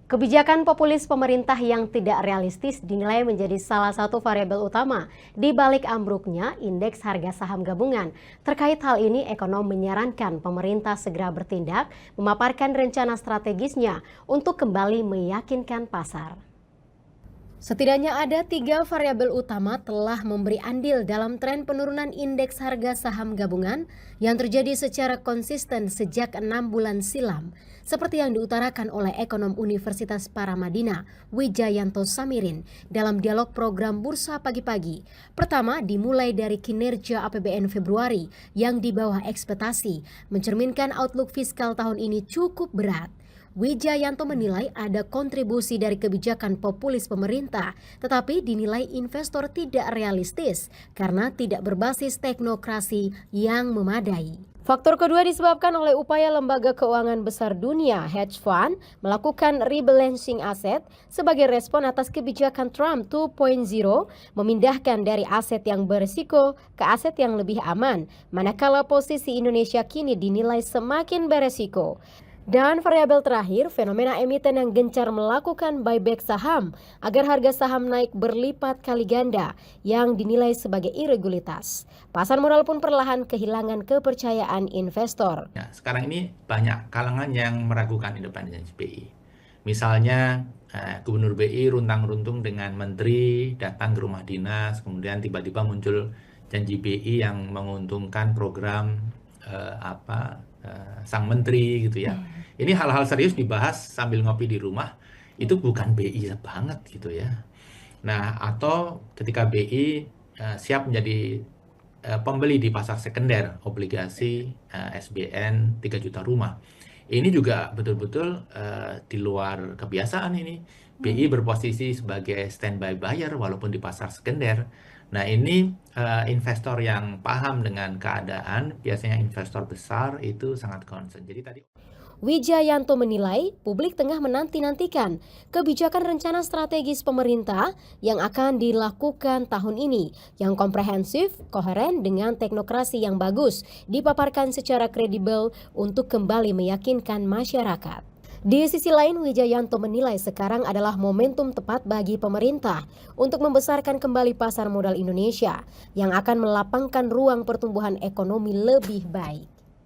Kebijakan populis pemerintah yang tidak realistis dinilai menjadi salah satu variabel utama di balik ambruknya indeks harga saham gabungan. Terkait hal ini, ekonom menyarankan pemerintah segera bertindak, memaparkan rencana strategisnya untuk kembali meyakinkan pasar. Setidaknya ada 3 variabel utama telah memberi andil dalam tren penurunan indeks harga saham gabungan yang terjadi secara konsisten sejak 6 bulan silam, seperti yang diutarakan oleh ekonom Universitas Paramadina, Wijayanto Samirin, dalam dialog program Bursa Pagi-Pagi. Pertama, dimulai dari kinerja APBN Februari yang di bawah ekspektasi, mencerminkan outlook fiskal tahun ini cukup berat. Wijayanto menilai ada kontribusi dari kebijakan populis pemerintah, tetapi dinilai investor tidak realistis karena tidak berbasis teknokrasi yang memadai. Faktor kedua disebabkan oleh upaya lembaga keuangan besar dunia, hedge fund, melakukan rebalancing aset sebagai respon atas kebijakan Trump 2.0 memindahkan dari aset yang berisiko ke aset yang lebih aman, manakala posisi Indonesia kini dinilai semakin beresiko. Dan variabel terakhir, fenomena emiten yang gencar melakukan buyback saham agar harga saham naik berlipat kali ganda yang dinilai sebagai iregularitas. Pasar modal pun perlahan kehilangan kepercayaan investor. Nah, sekarang ini banyak kalangan yang meragukan independensi BI. Misalnya Gubernur BI runtang-runtung dengan menteri datang ke rumah dinas, kemudian tiba-tiba muncul janji BI yang menguntungkan program sang menteri gitu ya. Ini hal-hal serius dibahas sambil ngopi di rumah, itu bukan BI banget gitu ya. Nah, atau ketika BI siap menjadi pembeli di pasar sekunder obligasi SBN 3 juta rumah. Ini juga betul-betul di luar kebiasaan ini. BI berposisi sebagai standby buyer walaupun di pasar sekunder. Nah, ini investor yang paham dengan keadaan, biasanya investor besar itu sangat concern. Jadi tadi Wijayanto menilai publik tengah menanti-nantikan kebijakan rencana strategis pemerintah yang akan dilakukan tahun ini yang komprehensif, koheren dengan teknokrasi yang bagus, dipaparkan secara kredibel untuk kembali meyakinkan masyarakat. Di sisi lain, Wijayanto menilai sekarang adalah momentum tepat bagi pemerintah untuk membesarkan kembali pasar modal Indonesia yang akan melapangkan ruang pertumbuhan ekonomi lebih baik.